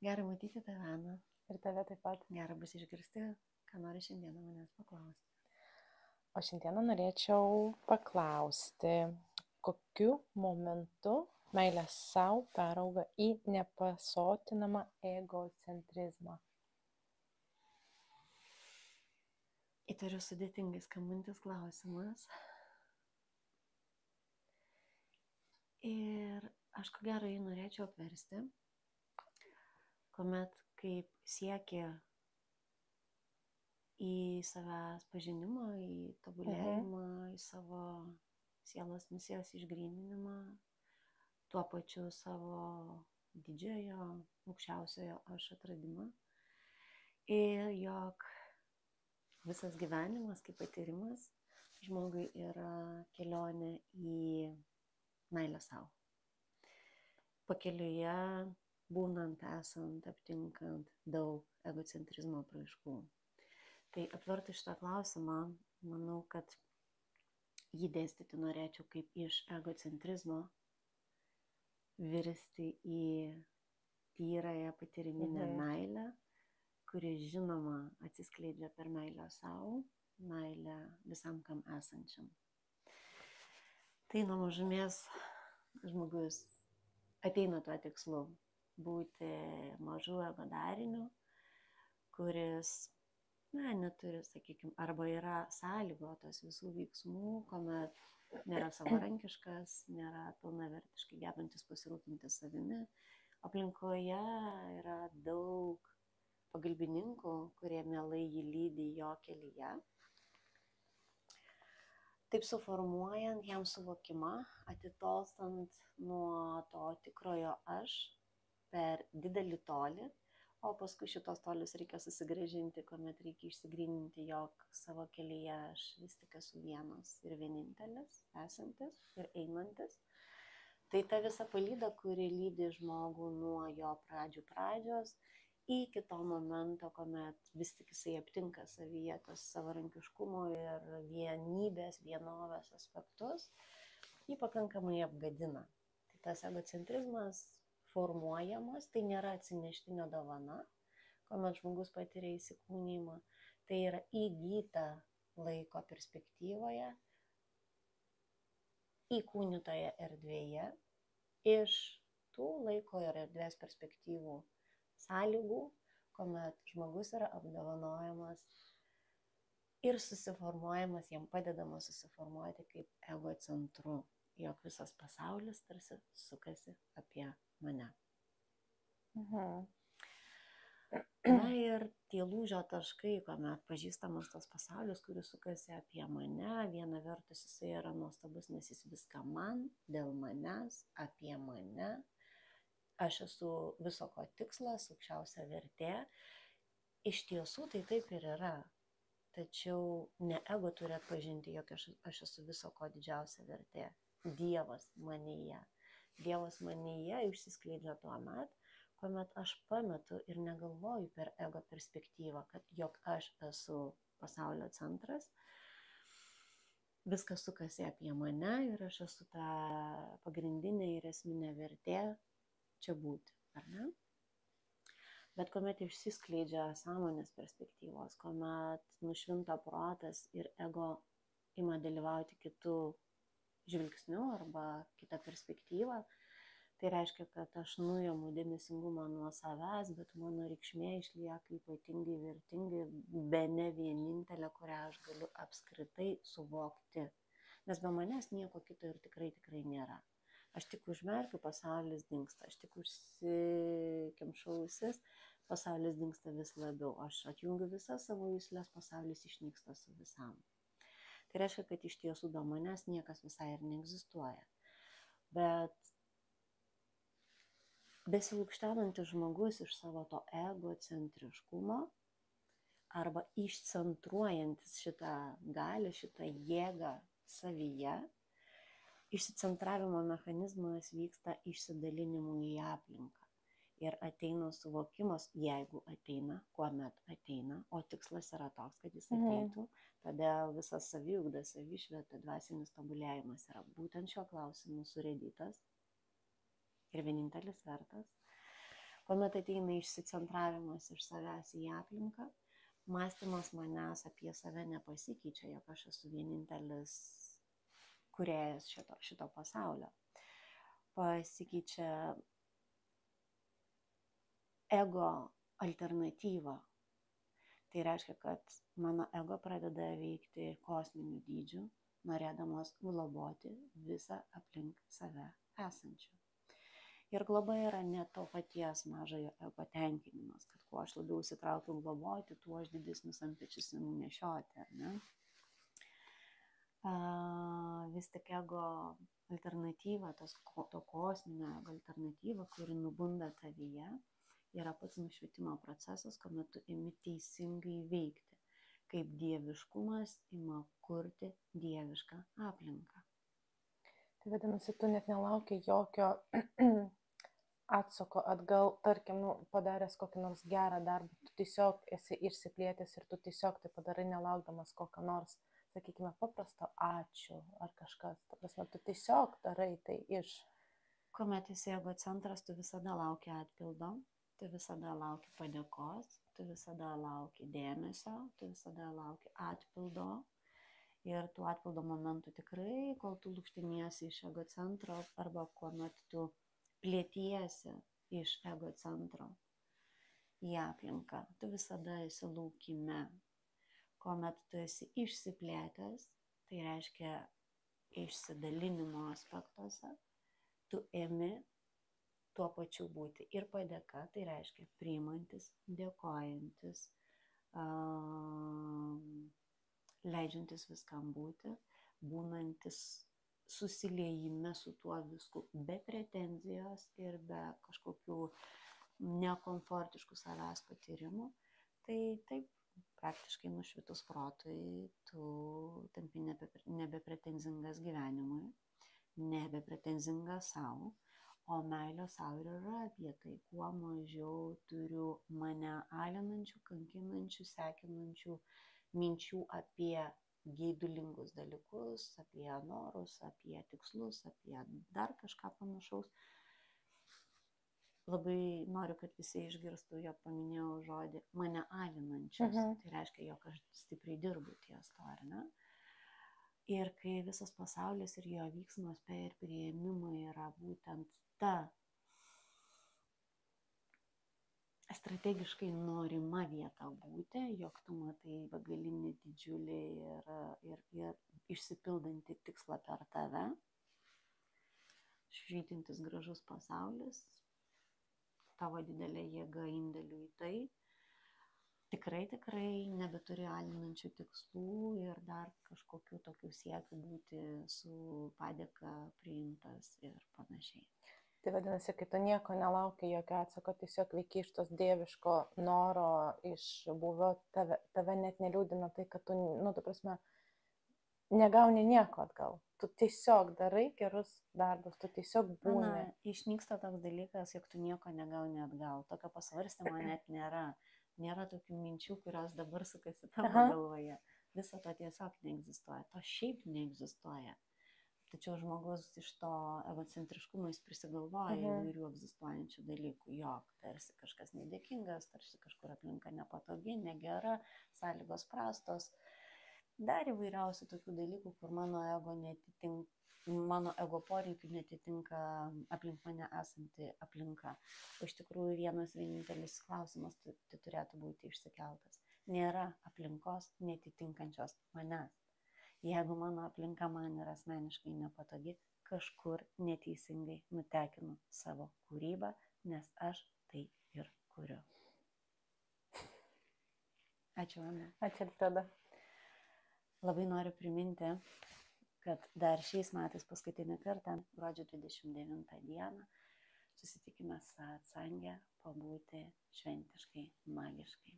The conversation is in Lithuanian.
Gerai matyti tave, Ana. Ir tave taip pat. Gerai bus išgirsti, ką nori šiandieną manęs paklausti. O šiandieną norėčiau paklausti, kokiu momentu meilė savo perauga į nepasotinamą egocentrizmą. Įtariu sudėtingai skambantis klausimas. Ir aš ko gero jį norėčiau apversti, kuomet kaip siekia į savęs pažinimą, į tobulėjimą, į savo sielos misijos išgryninimą, tuo pačiu savo didžiojo, aukščiausiojo aš atradimą. Ir jog visas gyvenimas kaip patyrimas žmogui yra kelionė į meilę savo. Pakeliuje būnant, esant, aptinkant daug egocentrizmo apraiškų. Tai apvertus šitą klausimą, manau, kad jį dėstyti norėčiau kaip iš egocentrizmo virsti į tyrąją patyriminę meilę, kuri žinoma atsiskleidžia per meilę savo, meilę visam kam esančiam. Tai nuo mažumės žmogus ateina tuo tikslu būti mažu ego dariniu, kuris, neturi, sakykime, arba yra sąlygotas visų veiksmų, kuomet nėra savarankiškas, nėra pilnavertiškai gebantis pasirūpinti savimi. Aplinkoje yra daug pagalbininkų, kurie mielai jį lydi jo kelyje. Taip suformuojant jam suvokimą, atitolstant nuo to tikrojo aš per didelį tolį, o paskui šitos tolius reikia susigrąžinti, kuomet reikia išsigryninti, jog savo kelyje aš vis tik esu vienas ir vienintelis, esantis ir einantis. Tai ta visa palyda, kuri lydi žmogų nuo jo pradžios iki to momento, kuomet vis tik jisai aptinka savyje tos savarankiškumo ir vienybės, vienovės aspektus, jį pakankamai apgadina. Tai tas egocentrizmas formuojamas, tai nėra atsineštinio dovana, kuomet žmogus patiria įsikūnijimą, tai yra įgyta laiko perspektyvoje, įkūnytoje erdvėje, iš tų laiko ir erdvės perspektyvų sąlygų, kuomet žmogus yra apdovanojamas ir susiformuojamas, jam padedama susiformuoti kaip egocentru, jog visas pasaulis tarsi sukasi apie mane. Na ir tie lūžio taškai, kuomet pažįstamas tas pasaulis, kuris sukasi apie mane, viena vertus jisai yra nuostabus, nes jis viską man, dėl manęs, apie mane. Aš esu viso ko tikslas, aukščiausia vertė. Iš tiesų tai taip ir yra. Tačiau ne ego turi atpažinti, jog aš esu viso ko didžiausia vertė. Dievas manyje. Dievas manyje išsiskleidžia tuo met, kuomet aš pametu ir negalvoju per ego perspektyvą, kad jog aš esu pasaulio centras. Viskas sukasi apie mane ir aš esu ta pagrindinė ir esminė vertė čia būti, ar ne? Bet kuomet išsiskleidžia sąmonės perspektyvos, kuomet nušvinta protas ir ego ima dalyvauti kitų žvilgsnių arba kitą perspektyvą, tai reiškia, kad aš nuimu dėmesingumą nuo savęs, bet mano reikšmė išlieka ypatingai vertingai, bene vienintelė, kurią aš galiu apskritai suvokti. Nes be manęs nieko kito ir tikrai nėra. Aš tik užmerkiu, pasaulis dingsta, aš tik užsikemšu ausis, pasaulis dingsta vis labiau, aš atjungiu visas savo juslės, pasaulis išnyksta su visam. Tai reiškia, kad iš tiesų be manęs niekas visai ir neegzistuoja. Bet besilukštenantis žmogus iš savo to egocentriškumo arba išcentruojantis šitą galią, šitą jėgą savyje, išsicentravimo mechanizmas vyksta išsidalinimu į aplinką ir ateina suvokimas, jeigu ateina, kuomet ateina, o tikslas yra toks, kad jis ateitų, todėl visas saviugda, savišvieta, dvasinis tobulėjimas yra būtent šiuo klausimu surėdytas ir vienintelis vertas, Kuomet ateina išsicentravimas iš savęs į aplinką, mąstymas manęs apie save nepasikeičia, jog aš esu vienintelis kūrėjas šito pasaulio. Pasikeičia ego alternatyva. Tai reiškia, kad mano ego pradeda veikti kosminių dydžių, norėdamas globoti visą aplink save esančių. Ir globa yra ne to paties mažojo ego tenkinimas, kad kuo aš labiau įsitraukiu globoti, tuo aš didesnius antpečius imu nešioti, ar ne? Vis tik ego alternatyva, to kosminio ego alternatyva, kuri nubunda tavyje, yra pats nušvitimo procesas, kuomet tu imi teisingai veikti, kaip dieviškumas ima kurti dievišką aplinką. Tai vadinasi, tu net nelauki jokio atsako atgal, tarkim, padaręs kokį nors gerą darbą, tu tiesiog esi išsiplėtęs ir tu tiesiog tai padarai nelaukdamas kokio nors, sakykime, paprasto ačiū ar kažkas. Ta prasme, tu tiesiog darai tai iš. Kuomet esi egocentras, tu visada lauki atpildo, tu visada lauki padėkos, tu visada lauki dėmesio, tu visada lauki atpildo. Ir tų atpildo momentų tikrai, kol tu lūkštiniesi iš egocentro arba kuomet tu plėtiesi iš egocentro į aplinką, tu visada esi laukime. Kuomet tu esi išsiplėtęs, tai reiškia išsidalinimo aspektuose, tu ėmi tuo pačiu būti ir padėka, tai reiškia priimantis, dėkojantis, leidžiantis viskam būti, būnantis susiliejime su tuo visku be pretenzijos ir be kažkokių nekomfortiškų savęs patyrimų. Tai taip, praktiškai nušvitus protui, tu tampi nebepretenzingas gyvenimui, nebepretenzingas savo, o meilė savo ir yra apie tai, kuo mažiau turiu mane alinančių, kankinančių, sekinančių minčių apie geidulingus dalykus, apie norus, apie tikslus, apie dar kažką panašaus. Labai noriu, kad visi išgirstų, jog paminėjau žodį mane alinančius. Tai reiškia, jog aš stipriai dirbu ties to, ar ne? Ir kai visas pasaulis ir jo vyksmas per priėmimą yra būtent ta strategiškai norima vieta būti, jog tu matai begalinį didžiulį ir išsipildantį tikslą per tave, švytintis gražus pasaulis, tavo didelė jėga indėlių į tai, tikrai nebeturi alinančių tikslų ir dar kažkokių tokių siekių būti su padėka priimtas ir panašiai. Tai vadinasi, kai tu nieko nelauki, jokio atsako, tiesiog veiki iš tos dieviško noro, iš buvio, tave net neliūdina tai, kad tu, ta prasme, negauni nieko atgal. Tu tiesiog darai gerus darbus, tu tiesiog būni. Išnyksta toks dalykas, jog tu nieko negauni atgal. Tokio pasvarstymo net nėra. Nėra tokių minčių, kurios dabar sukasi tavo galvoje. Viso to tiesiog neegzistuoja. To šiaip neegzistuoja. Tačiau žmogus iš to egocentriškumo jis prisigalvoja įvairių egzistuojančių dalykų. Jog tarsi kažkas nedėkingas, tarsi kažkur aplinka nepatogi, negera, sąlygos prastos. Dar įvairiausių tokių dalykų, kur mano ego poreikių netitinka aplink mane esanti aplinka. O iš tikrųjų vienintelis klausimas tai turėtų būti išsikeltas. Nėra aplinkos netitinkančios manęs. Jeigu mano aplinka man yra asmeniškai nepatogi, kažkur neteisingai nutekinu savo kūrybą, nes aš tai ir kuriu. Ačiū, Ana. Ačiū, Alfreda. Labai noriu priminti, kad dar šiais metais paskutinį kartą, gruodžio 29 dieną, susitikime su Atsange pabūti šventiškai, magiškai.